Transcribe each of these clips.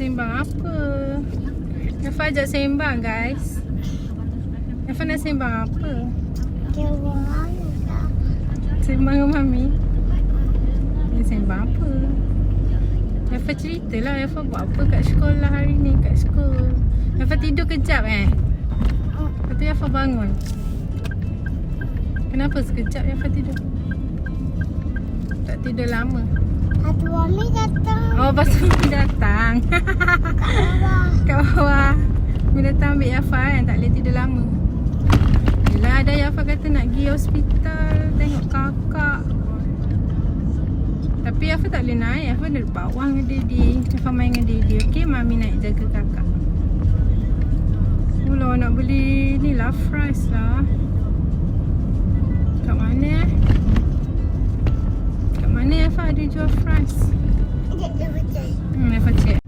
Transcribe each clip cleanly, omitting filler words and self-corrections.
sembang apa? Yafa ajak sembang guys. Yafa nak sembang apa? Sembang dengan Mami. Dia sembang apa? Yafa ceritalah Yafa buat apa kat sekolah hari ni, kat sekolah. Yafa tidur kejap Lepas tu Yafa bangun. Kenapa sekejap Yafa tidur? Tak tidur lama. Satu Mami datang. Oh, pas Mami datang. Kat bawah. Mami datang ambil Yafa tak boleh tidur lama. Yelah, ada Yafa kata nak pergi hospital tengok kakak. Tapi Yafa tak boleh naik. Yafa duduk bawah dengan Daddy. Yafa main dengan Daddy. Okey, Mami naik jaga kakak. Mula nak beli ni lah, fries lah. Kat mana Kat mana Yafa ada jual fries? Yafa cek.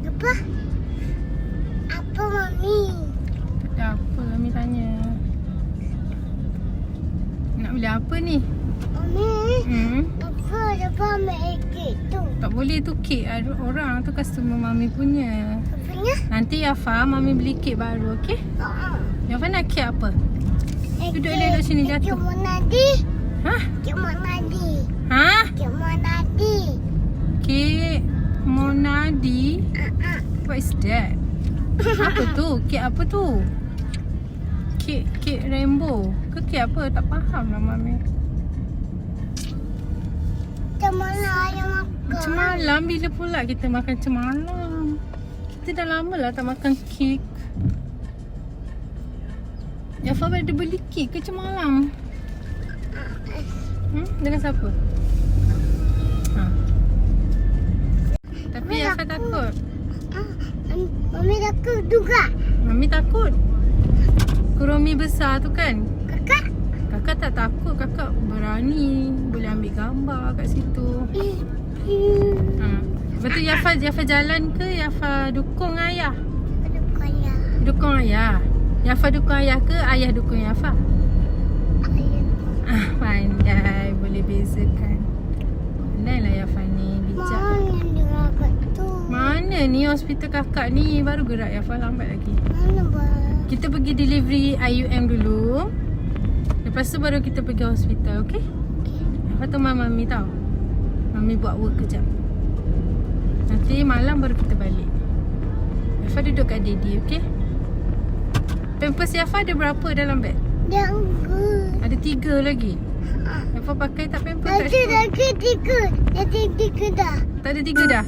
Apa? Apa Mami? Tak apa, Mami tanya. Nak beli apa ni? Mami, apa dapat ambil kek tu? Tak boleh tu kek ada orang tu, customer Mami punya. Apanya? Nanti Yafa Mami beli kek baru, okey? Yafa nak kek apa? Duduk elok sini jatuh. Kek Monadi. Hah? Kek Monadi. Ha? Kek Monadi. Kek Monadi? What is that? Apa tu? Kek apa tu? Kek rainbow ke kek apa? Tak faham lah Mami. Macam mana ayah makan? Semalam bila pula kita makan semalam? Kita dah lama lah tak makan kek. Yafa ada beli kek ke semalam? Dengan siapa? Tapi Yafa takut. Mami takut juga. Mami takut. Kuromi besar tu kan? Kakak? Kakak tak takut. Kakak berani. Boleh ambil gambar kat situ. Lepas tu Yafa jalan ke Yafa dukung ayah? Dukung ayah. Yafa dukung ayah ke ayah dukung Yafa? Pandai. Boleh bezakan. Pandai lah Yafa ni. Bijak. Mana dia kat tu? Mana ni hospital kakak ni? Baru gerak Yafa, lambat lagi. Mana bang? Kita pergi delivery IUM dulu. Lepas tu baru kita pergi hospital, okey? Lepas tu Mami tahu. Mami buat work kejap. Nanti malam baru kita balik. Yafa duduk kat Daddy, okey? Pampers Yafa ada berapa dalam beg? Ada 3 lagi. Yafa pakai tak pampers kat sekolah? Lagi 3. Dah 3 dah. Tak ada 3 dah?